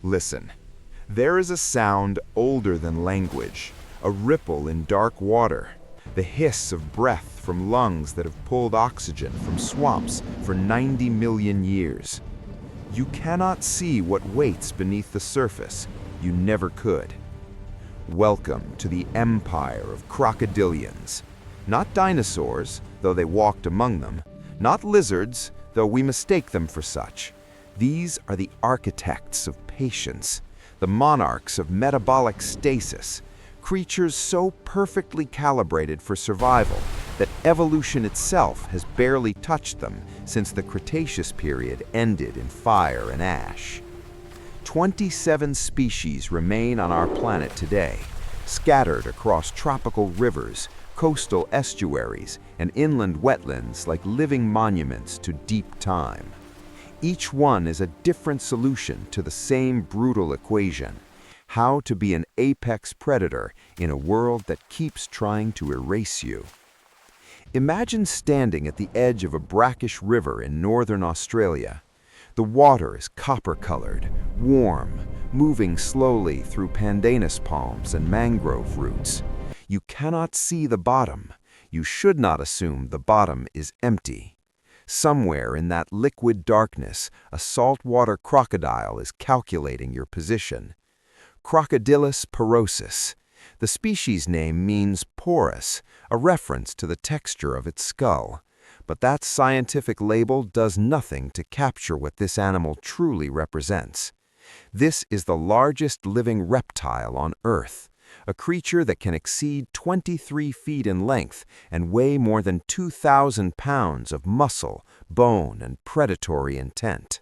Listen, there is a sound older than language, a ripple in dark water, the hiss of breath from lungs that have pulled oxygen from swamps for 90 million years. You cannot see what waits beneath the surface. You never could. Welcome to the empire of crocodilians. Not dinosaurs, though they walked among them. Not lizards, though we mistake them for such. These are the architects of patience, the monarchs of metabolic stasis, creatures so perfectly calibrated for survival that evolution itself has barely touched them since the Cretaceous period ended in fire and ash. 27 species remain on our planet today, scattered across tropical rivers, coastal estuaries, and inland wetlands like living monuments to deep time. Each one is a different solution to the same brutal equation: how to be an apex predator in a world that keeps trying to erase you. Imagine standing at the edge of a brackish river in northern Australia. The water is copper-colored, warm, moving slowly through pandanus palms and mangrove roots. You cannot see the bottom. You should not assume the bottom is empty. Somewhere in that liquid darkness, a saltwater crocodile is calculating your position. Crocodilus porosus. The species name means porous, a reference to the texture of its skull. But that scientific label does nothing to capture what this animal truly represents. This is the largest living reptile on Earth, a creature that can exceed 23 feet in length and weigh more than 2,000 pounds of muscle, bone, and predatory intent.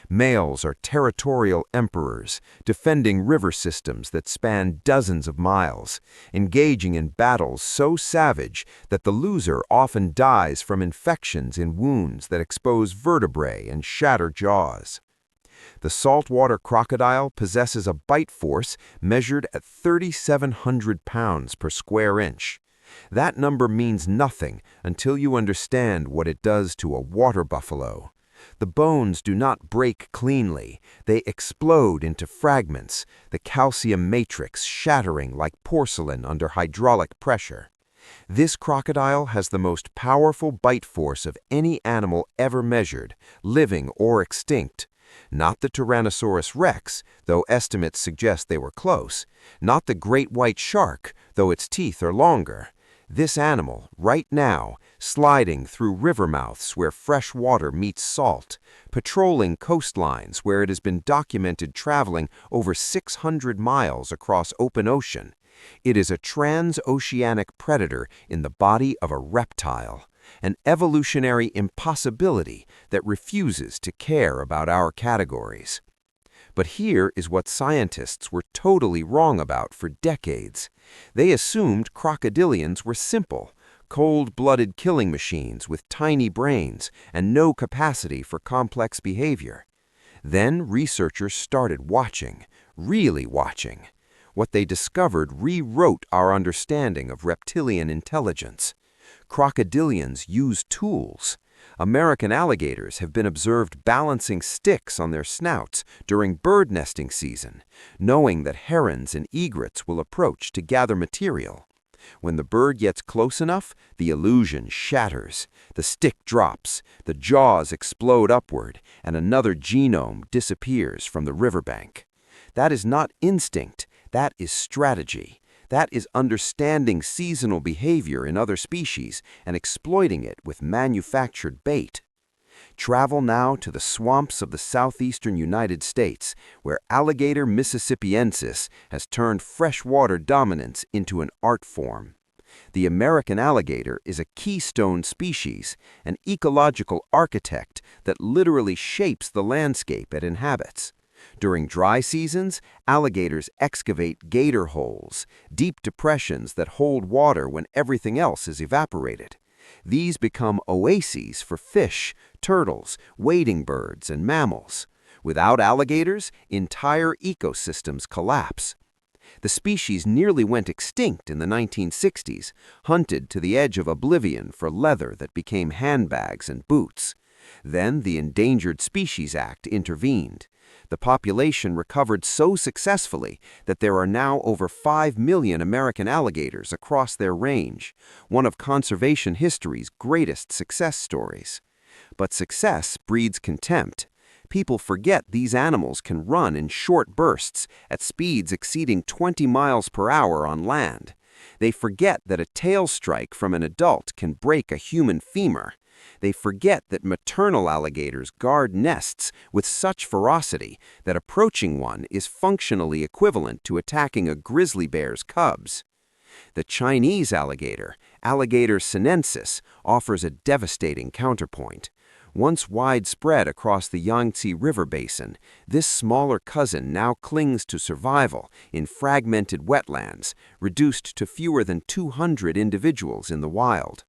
Males are territorial emperors, defending river systems that span dozens of miles, engaging in battles so savage that the loser often dies from infections in wounds that expose vertebrae and shatter jaws. The saltwater crocodile possesses a bite force measured at 3,700 pounds per square inch. That number means nothing until you understand what it does to a water buffalo. The bones do not break cleanly. They explode into fragments, the calcium matrix shattering like porcelain under hydraulic pressure. This crocodile has the most powerful bite force of any animal ever measured, living or extinct. Not the Tyrannosaurus rex, though estimates suggest they were close. Not the great white shark, though its teeth are longer. This animal, right now, sliding through river mouths where fresh water meets salt, patrolling coastlines where it has been documented traveling over 600 miles across open ocean. It is a transoceanic predator in the body of a reptile, an evolutionary impossibility that refuses to care about our categories. But here is what scientists were totally wrong about for decades. They assumed crocodilians were simple, cold-blooded killing machines with tiny brains and no capacity for complex behavior. Then researchers started watching, really watching. What they discovered rewrote our understanding of reptilian intelligence. Crocodilians use tools. American alligators have been observed balancing sticks on their snouts during bird nesting season, knowing that herons and egrets will approach to gather material. When the bird gets close enough, the illusion shatters. The stick drops, the jaws explode upward, and another genome disappears from the riverbank. That is not instinct, that is strategy. That is understanding seasonal behavior in other species and exploiting it with manufactured bait. Travel now to the swamps of the southeastern United States, where alligator mississippiensis has turned freshwater dominance into an art form. The American alligator is a keystone species, an ecological architect that literally shapes the landscape it inhabits. During dry seasons, alligators excavate gator holes, deep depressions that hold water when everything else is evaporated. These become oases for fish, turtles, wading birds, and mammals. Without alligators, entire ecosystems collapse. The species nearly went extinct in the 1960s, hunted to the edge of oblivion for leather that became handbags and boots. Then the Endangered Species Act intervened. The population recovered so successfully that there are now over 5 million American alligators across their range, one of conservation history's greatest success stories. But success breeds contempt. People forget these animals can run in short bursts at speeds exceeding 20 miles per hour on land. They forget that a tail strike from an adult can break a human femur. They forget that maternal alligators guard nests with such ferocity that approaching one is functionally equivalent to attacking a grizzly bear's cubs. The Chinese alligator, Alligator sinensis, offers a devastating counterpoint. Once widespread across the Yangtze River basin, this smaller cousin now clings to survival in fragmented wetlands, reduced to fewer than 200 individuals in the wild.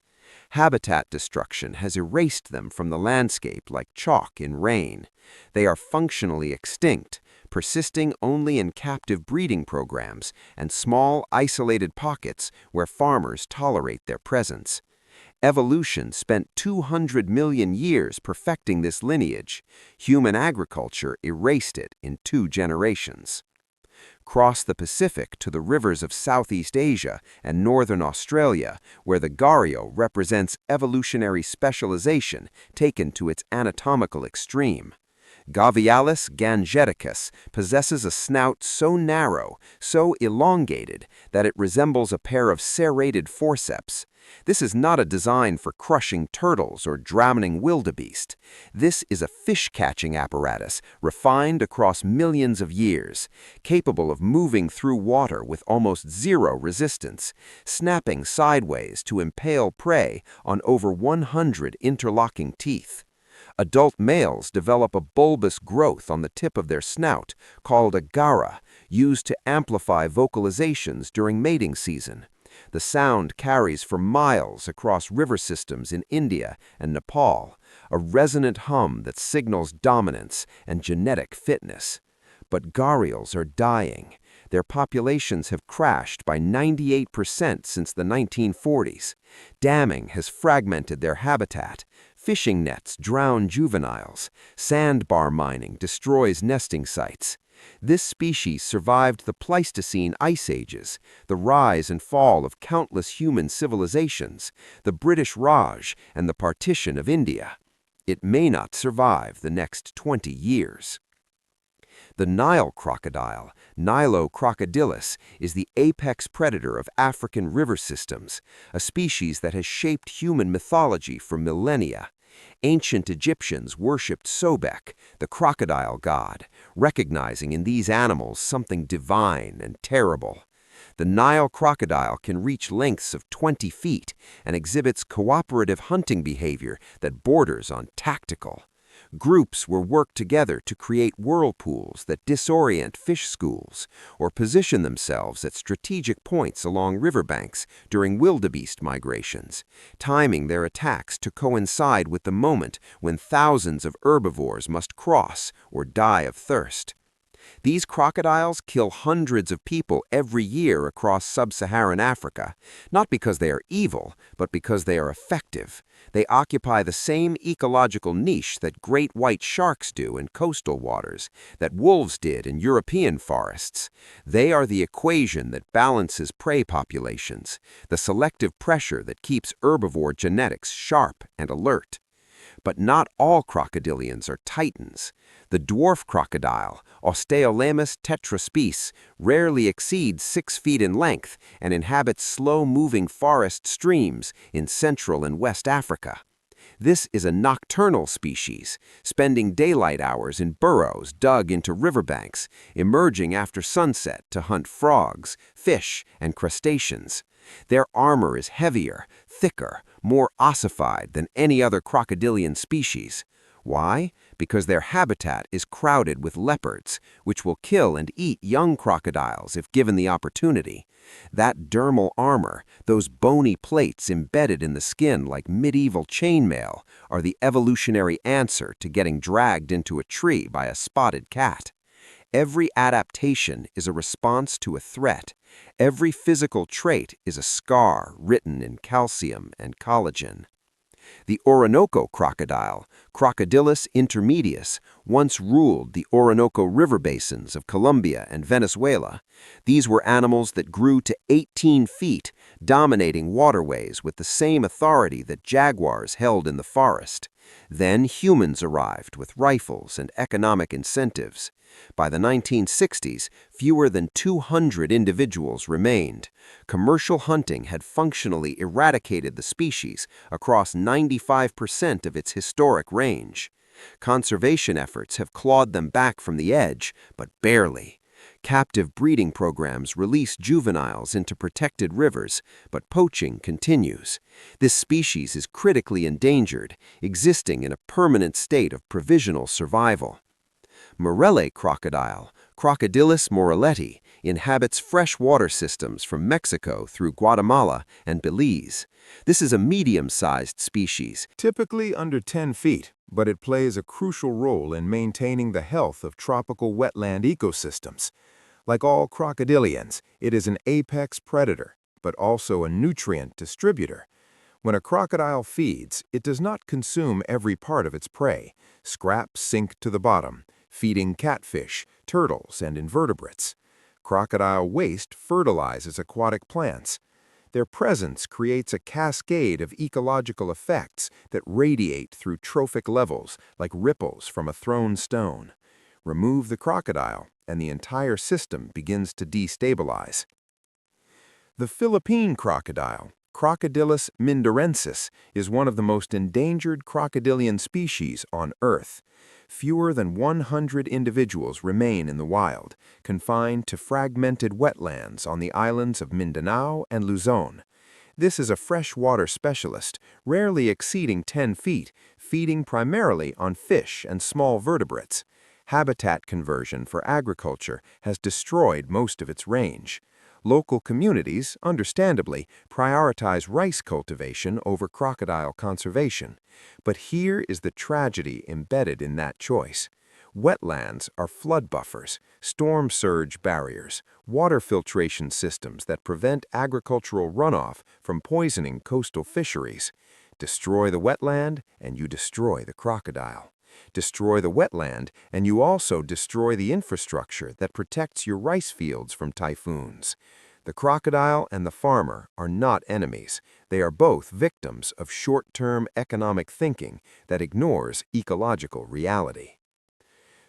Habitat destruction has erased them from the landscape like chalk in rain. They are functionally extinct, persisting only in captive breeding programs and small, isolated pockets where farmers tolerate their presence. Evolution spent 200 million years perfecting this lineage. Human agriculture erased it in 2 generations. Cross the Pacific to the rivers of Southeast Asia and northern Australia, where the gharial represents evolutionary specialization taken to its anatomical extreme. Gavialis gangeticus possesses a snout so narrow, so elongated, that it resembles a pair of serrated forceps. This is not a design for crushing turtles or drowning wildebeest. This is a fish-catching apparatus refined across millions of years, capable of moving through water with almost zero resistance, snapping sideways to impale prey on over 100 interlocking teeth. Adult males develop a bulbous growth on the tip of their snout, called a gara, used to amplify vocalizations during mating season. The sound carries for miles across river systems in India and Nepal, a resonant hum that signals dominance and genetic fitness. But gharials are dying. Their populations have crashed by 98% since the 1940s. Damming has fragmented their habitat. Fishing nets drown juveniles. Sandbar mining destroys nesting sites. This species survived the Pleistocene ice ages, the rise and fall of countless human civilizations, the British Raj, and the partition of India. It may not survive the next 20 years. The Nile crocodile, Nile crocodilis, is the apex predator of African river systems, a species that has shaped human mythology for millennia. Ancient Egyptians worshipped Sobek, the crocodile god, recognizing in these animals something divine and terrible. The Nile crocodile can reach lengths of 20 feet and exhibits cooperative hunting behavior that borders on tactical. Groups will work together to create whirlpools that disorient fish schools or position themselves at strategic points along riverbanks during wildebeest migrations, timing their attacks to coincide with the moment when thousands of herbivores must cross or die of thirst. These crocodiles kill hundreds of people every year across sub-Saharan Africa, not because they are evil, but because they are effective. They occupy the same ecological niche that great white sharks do in coastal waters, that wolves did in European forests. They are the equation that balances prey populations, the selective pressure that keeps herbivore genetics sharp and alert. But not all crocodilians are titans. The dwarf crocodile, Osteolaemus tetraspes, rarely exceeds 6 feet in length and inhabits slow-moving forest streams in Central and West Africa. This is a nocturnal species, spending daylight hours in burrows dug into riverbanks, emerging after sunset to hunt frogs, fish, and crustaceans. Their armor is heavier, thicker, more ossified than any other crocodilian species. Why? Because their habitat is crowded with leopards, which will kill and eat young crocodiles if given the opportunity. That dermal armor, those bony plates embedded in the skin like medieval chainmail, are the evolutionary answer to getting dragged into a tree by a spotted cat. Every adaptation is a response to a threat. Every physical trait is a scar written in calcium and collagen. The Orinoco crocodile, Crocodilus intermedius, once ruled the Orinoco river basins of Colombia and Venezuela. These were animals that grew to 18 feet, dominating waterways with the same authority that jaguars held in the forest. Then humans arrived with rifles and economic incentives. By the 1960s, fewer than 200 individuals remained. Commercial hunting had functionally eradicated the species across 95% of its historic range. Conservation efforts have clawed them back from the edge, but barely. Captive breeding programs release juveniles into protected rivers, but poaching continues. This species is critically endangered, existing in a permanent state of provisional survival. Morelle crocodile, Crocodilus morelletti, inhabits freshwater systems from Mexico through Guatemala and Belize. This is a medium-sized species, Typically under 10 feet, but it plays a crucial role in maintaining the health of tropical wetland ecosystems. Like all crocodilians, it is an apex predator, but also a nutrient distributor. When a crocodile feeds, it does not consume every part of its prey. Scraps sink to the bottom, feeding catfish, turtles, and invertebrates. Crocodile waste fertilizes aquatic plants. Their presence creates a cascade of ecological effects that radiate through trophic levels like ripples from a thrown stone. Remove the crocodile, and the entire system begins to destabilize. The Philippine crocodile, Crocodilus mindorensis, is one of the most endangered crocodilian species on Earth. Fewer than 100 individuals remain in the wild, confined to fragmented wetlands on the islands of Mindanao and Luzon. This is a freshwater specialist, rarely exceeding 10 feet, feeding primarily on fish and small vertebrates. Habitat conversion for agriculture has destroyed most of its range. Local communities, understandably, prioritize rice cultivation over crocodile conservation. But here is the tragedy embedded in that choice. Wetlands are flood buffers, storm surge barriers, water filtration systems that prevent agricultural runoff from poisoning coastal fisheries. Destroy the wetland, and you destroy the crocodile. Destroy the wetland, and you also destroy the infrastructure that protects your rice fields from typhoons. The crocodile and the farmer are not enemies. They are both victims of short-term economic thinking that ignores ecological reality.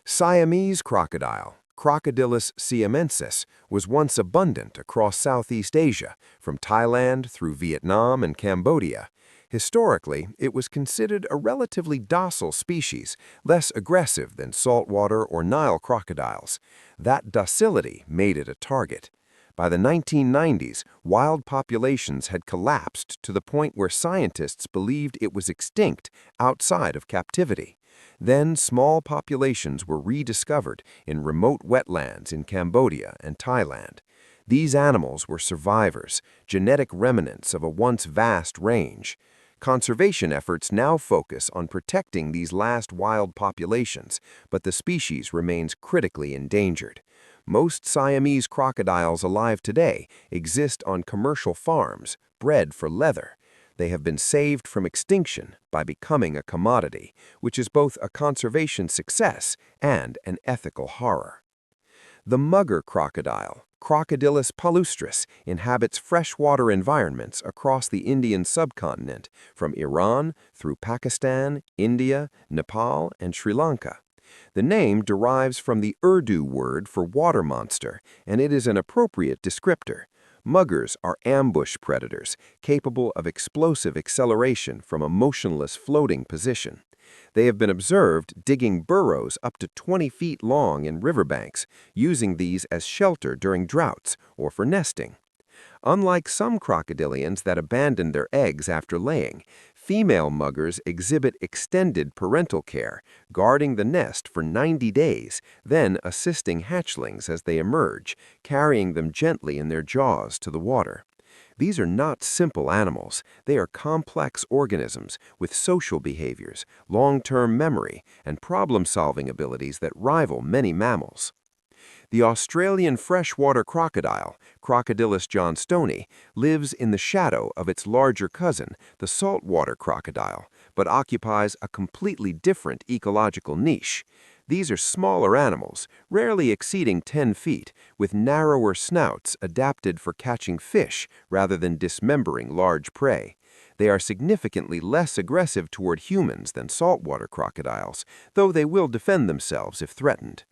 Siamese crocodile, Crocodilus siamensis, was once abundant across Southeast Asia, from Thailand through Vietnam and Cambodia. Historically, it was considered a relatively docile species, less aggressive than saltwater or Nile crocodiles. That docility made it a target. By the 1990s, wild populations had collapsed to the point where scientists believed it was extinct outside of captivity. Then small populations were rediscovered in remote wetlands in Cambodia and Thailand. These animals were survivors, genetic remnants of a once vast range. Conservation efforts now focus on protecting these last wild populations, but the species remains critically endangered. Most Siamese crocodiles alive today exist on commercial farms, bred for leather. They have been saved from extinction by becoming a commodity, which is both a conservation success and an ethical horror. The mugger crocodile, Crocodilus palustris, inhabits freshwater environments across the Indian subcontinent, from Iran through Pakistan, India, Nepal, and Sri Lanka. The name derives from the Urdu word for water monster, and it is an appropriate descriptor. Muggers are ambush predators, capable of explosive acceleration from a motionless floating position. They have been observed digging burrows up to 20 feet long in riverbanks, using these as shelter during droughts or for nesting. Unlike some crocodilians that abandon their eggs after laying, female muggers exhibit extended parental care, guarding the nest for 90 days, then assisting hatchlings as they emerge, carrying them gently in their jaws to the water. These are not simple animals. They are complex organisms with social behaviors, long-term memory, and problem-solving abilities that rival many mammals. The Australian freshwater crocodile, Crocodilus johnstoni, lives in the shadow of its larger cousin, the saltwater crocodile, but occupies a completely different ecological niche. These are smaller animals, rarely exceeding 10 feet, with narrower snouts adapted for catching fish rather than dismembering large prey. They are significantly less aggressive toward humans than saltwater crocodiles, though they will defend themselves if threatened.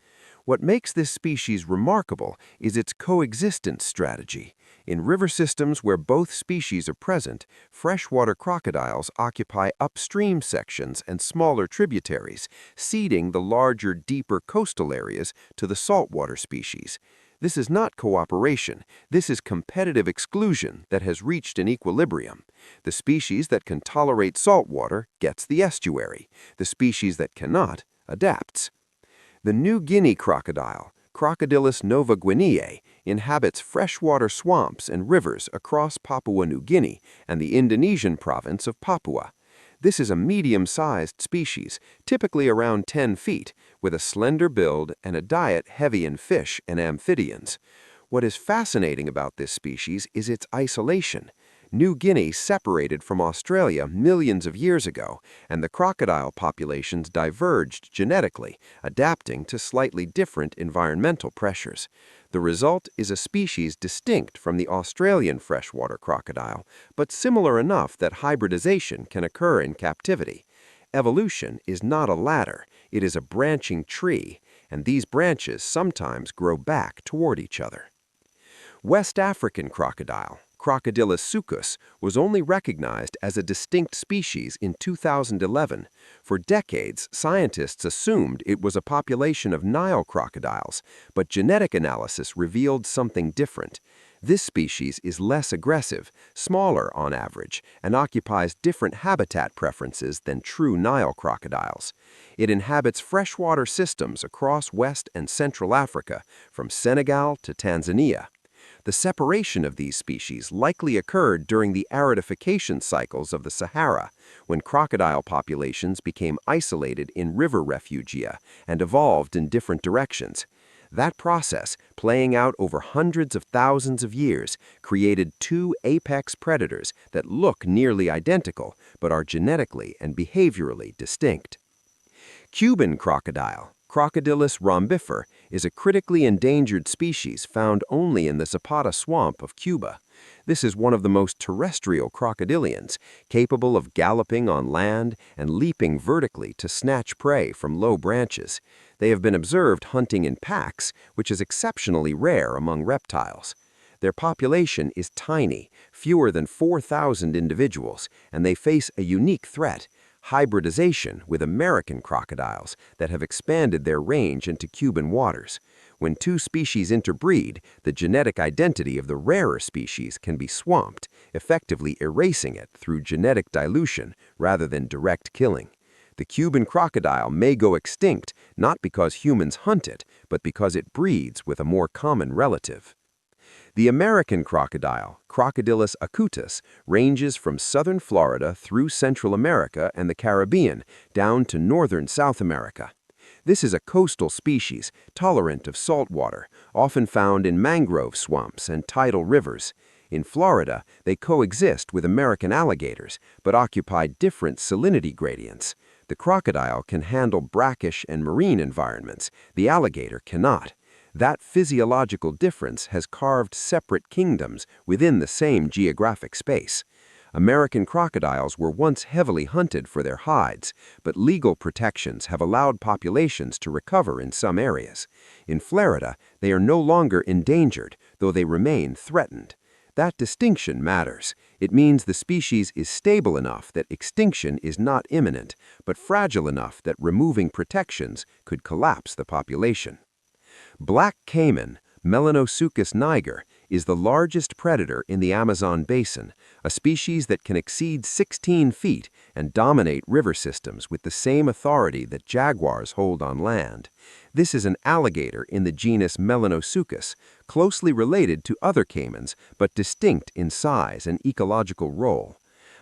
What makes this species remarkable is its coexistence strategy. In river systems where both species are present, freshwater crocodiles occupy upstream sections and smaller tributaries, ceding the larger, deeper coastal areas to the saltwater species. This is not cooperation. This is competitive exclusion that has reached an equilibrium. The species that can tolerate saltwater gets the estuary. The species that cannot adapts. The New Guinea crocodile, Crocodilus novaguineae, inhabits freshwater swamps and rivers across Papua New Guinea and the Indonesian province of Papua. This is a medium-sized species, typically around 10 feet, with a slender build and a diet heavy in fish and amphibians. What is fascinating about this species is its isolation. New Guinea separated from Australia millions of years ago, and the crocodile populations diverged genetically, adapting to slightly different environmental pressures. The result is a species distinct from the Australian freshwater crocodile, but similar enough that hybridization can occur in captivity. Evolution is not a ladder, it is a branching tree, and these branches sometimes grow back toward each other. West African crocodile, Crocodilus sucus, was only recognized as a distinct species in 2011. For decades, scientists assumed it was a population of Nile crocodiles, but genetic analysis revealed something different. This species is less aggressive, smaller on average, and occupies different habitat preferences than true Nile crocodiles. It inhabits freshwater systems across West and Central Africa, from Senegal to Tanzania. The separation of these species likely occurred during the aridification cycles of the Sahara, when crocodile populations became isolated in river refugia and evolved in different directions. That process, playing out over hundreds of thousands of years, created two apex predators that look nearly identical but are genetically and behaviorally distinct. Cuban crocodile, Crocodilus rhombifer, is a critically endangered species found only in the Zapata swamp of Cuba. This is one of the most terrestrial crocodilians, capable of galloping on land and leaping vertically to snatch prey from low branches. They have been observed hunting in packs, which is exceptionally rare among reptiles. Their population is tiny, fewer than 4,000 individuals, and they face a unique threat: hybridization with American crocodiles that have expanded their range into Cuban waters. When two species interbreed, the genetic identity of the rarer species can be swamped, effectively erasing it through genetic dilution rather than direct killing. The Cuban crocodile may go extinct not because humans hunt it, but because it breeds with a more common relative. The American crocodile, Crocodilus acutus, ranges from southern Florida through Central America and the Caribbean down to northern South America. This is a coastal species, tolerant of salt water, often found in mangrove swamps and tidal rivers. In Florida, they coexist with American alligators, but occupy different salinity gradients. The crocodile can handle brackish and marine environments. The alligator cannot. That physiological difference has carved separate kingdoms within the same geographic space. American crocodiles were once heavily hunted for their hides, but legal protections have allowed populations to recover in some areas. In Florida, they are no longer endangered, though they remain threatened. That distinction matters. It means the species is stable enough that extinction is not imminent, but fragile enough that removing protections could collapse the population. Black caiman, Melanosuchus niger, is the largest predator in the Amazon basin, a species that can exceed 16 feet and dominate river systems with the same authority that jaguars hold on land. This is an alligator in the genus Melanosuchus, closely related to other caimans but distinct in size and ecological role.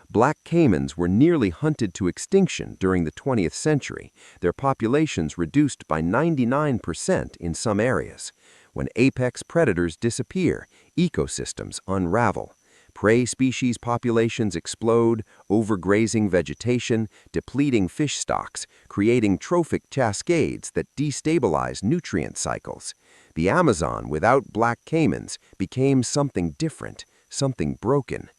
Black caimans were nearly hunted to extinction during the 20th century, their populations reduced by 99% in some areas. When apex predators disappear, ecosystems unravel. Prey species populations explode, overgrazing vegetation, depleting fish stocks, creating trophic cascades that destabilize nutrient cycles. The Amazon without black caimans became something different, something broken.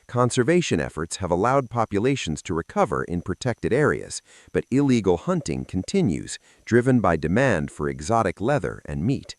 Conservation efforts have allowed populations to recover in protected areas, but illegal hunting continues, driven by demand for exotic leather and meat.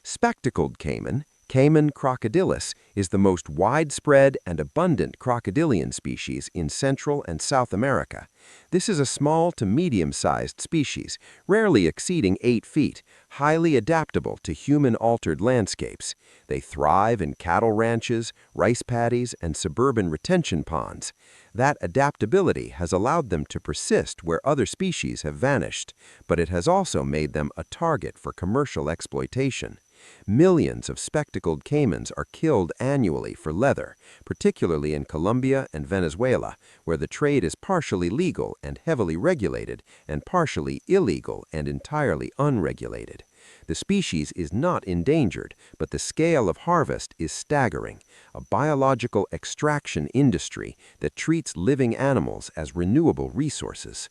Spectacled caiman, Caiman crocodilis, is the most widespread and abundant crocodilian species in Central and South America. This is a small to medium-sized species, rarely exceeding 8 feet, highly adaptable to human-altered landscapes. They thrive in cattle ranches, rice paddies, and suburban retention ponds. That adaptability has allowed them to persist where other species have vanished, but it has also made them a target for commercial exploitation. Millions of spectacled caimans are killed annually for leather, particularly in Colombia and Venezuela, where the trade is partially legal and heavily regulated, and partially illegal and entirely unregulated. The species is not endangered, but the scale of harvest is staggering, a biological extraction industry that treats living animals as renewable resources.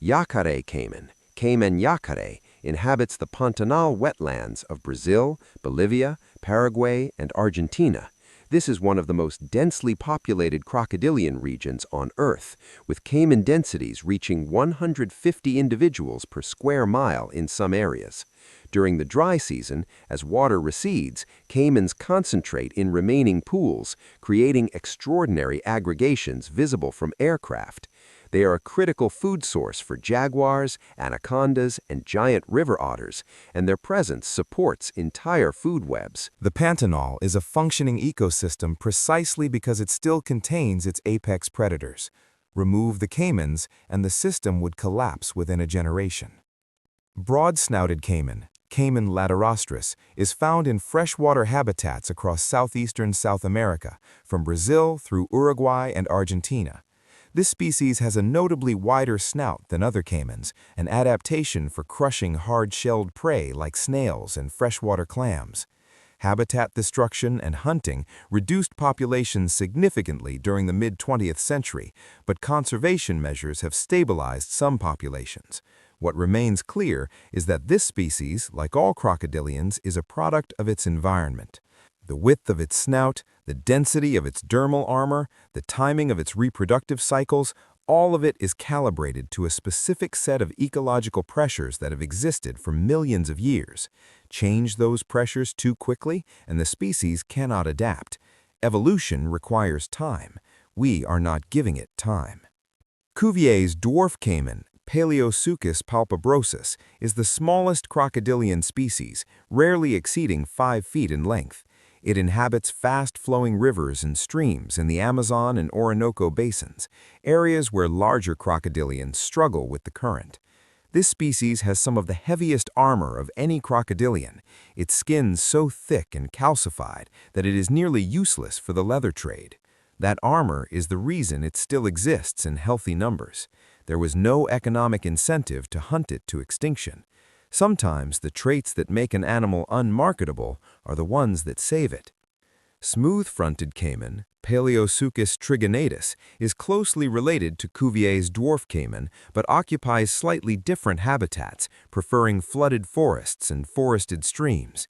Yacaré caiman, Caiman yacaré, inhabits the Pantanal wetlands of Brazil, Bolivia, Paraguay, and Argentina. This is one of the most densely populated crocodilian regions on Earth, with caiman densities reaching 150 individuals per square mile in some areas. During the dry season, as water recedes, caimans concentrate in remaining pools, creating extraordinary aggregations visible from aircraft. They are a critical food source for jaguars, anacondas, and giant river otters, and their presence supports entire food webs. The Pantanal is a functioning ecosystem precisely because it still contains its apex predators. Remove the caimans, and the system would collapse within a generation. Broad-snouted caiman, Caiman laterostris, is found in freshwater habitats across southeastern South America, from Brazil through Uruguay and Argentina. This species has a notably wider snout than other caimans, an adaptation for crushing hard-shelled prey like snails and freshwater clams. Habitat destruction and hunting reduced populations significantly during the mid-20th century, but conservation measures have stabilized some populations. What remains clear is that this species, like all crocodilians, is a product of its environment. The width of its snout, the density of its dermal armor, the timing of its reproductive cycles, all of it is calibrated to a specific set of ecological pressures that have existed for millions of years. Change those pressures too quickly, and the species cannot adapt. Evolution requires time. We are not giving it time. Cuvier's dwarf caiman, Paleosuchus palpebrosus, is the smallest crocodilian species, rarely exceeding 5 feet in length. It inhabits fast-flowing rivers and streams in the Amazon and Orinoco basins, areas where larger crocodilians struggle with the current. This species has some of the heaviest armor of any crocodilian, its skin so thick and calcified that it is nearly useless for the leather trade. That armor is the reason it still exists in healthy numbers. There was no economic incentive to hunt it to extinction. Sometimes the traits that make an animal unmarketable are the ones that save it. Smooth-fronted caiman, Paleosuchus trigonatus, is closely related to Cuvier's dwarf caiman, but occupies slightly different habitats, preferring flooded forests and forested streams.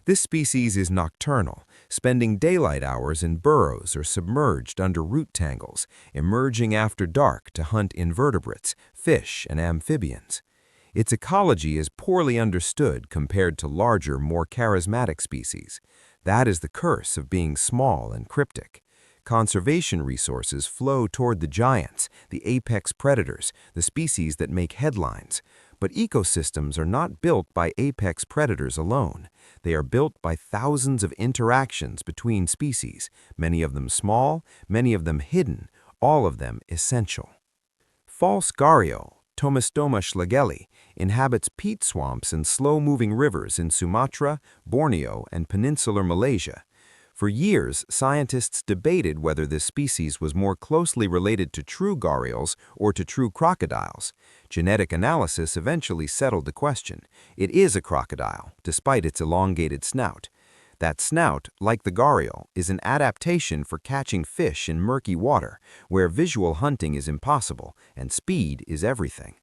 This species is nocturnal, spending daylight hours in burrows or submerged under root tangles, emerging after dark to hunt invertebrates, fish, and amphibians. Its ecology is poorly understood compared to larger, more charismatic species. That is the curse of being small and cryptic. Conservation resources flow toward the giants, the apex predators, the species that make headlines. But ecosystems are not built by apex predators alone. They are built by thousands of interactions between species, many of them small, many of them hidden, all of them essential. False Gario, Tomistoma schlegeli, inhabits peat swamps and slow-moving rivers in Sumatra, Borneo, and peninsular Malaysia. For years, scientists debated whether this species was more closely related to true gharials or to true crocodiles. Genetic analysis eventually settled the question. It is a crocodile, despite its elongated snout. That snout, like the gharial, is an adaptation for catching fish in murky water, where visual hunting is impossible and speed is everything.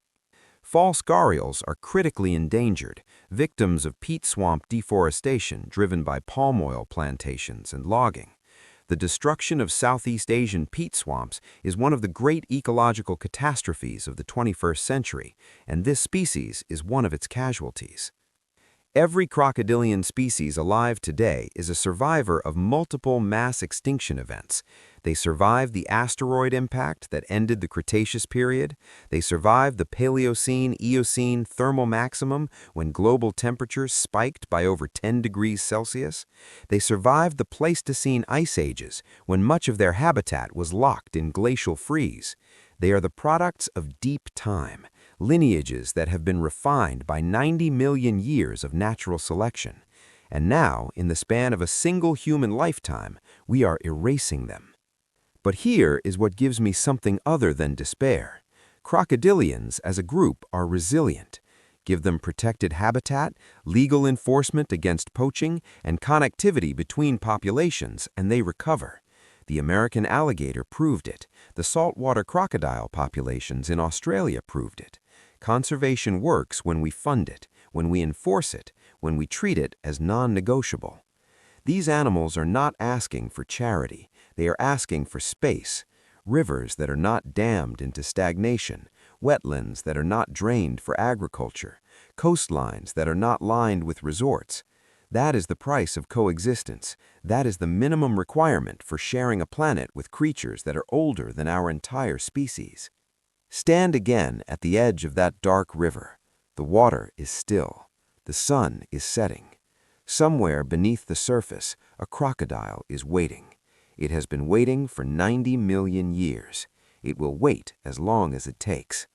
False gharials are critically endangered, victims of peat swamp deforestation driven by palm oil plantations and logging. The destruction of Southeast Asian peat swamps is one of the great ecological catastrophes of the 21st century, and this species is one of its casualties. Every crocodilian species alive today is a survivor of multiple mass extinction events. They survived the asteroid impact that ended the Cretaceous period. They survived the Paleocene-Eocene thermal maximum when global temperatures spiked by over 10 degrees Celsius. They survived the Pleistocene ice ages when much of their habitat was locked in glacial freeze. They are the products of deep time, lineages that have been refined by 90 million years of natural selection. And now, in the span of a single human lifetime, we are erasing them. But here is what gives me something other than despair. Crocodilians, as a group, are resilient. Give them protected habitat, legal enforcement against poaching, and connectivity between populations, and they recover. The American alligator proved it. The saltwater crocodile populations in Australia proved it. Conservation works when we fund it, when we enforce it, when we treat it as non-negotiable. These animals are not asking for charity. They are asking for space. Rivers that are not dammed into stagnation, wetlands that are not drained for agriculture, coastlines that are not lined with resorts. That is the price of coexistence. That is the minimum requirement for sharing a planet with creatures that are older than our entire species. Stand again at the edge of that dark river. The water is still. The sun is setting. Somewhere beneath the surface, a crocodile is waiting. It has been waiting for 90 million years. It will wait as long as it takes.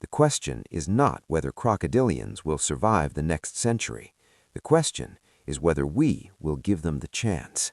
The question is not whether crocodilians will survive the next century. The question is whether we will give them the chance.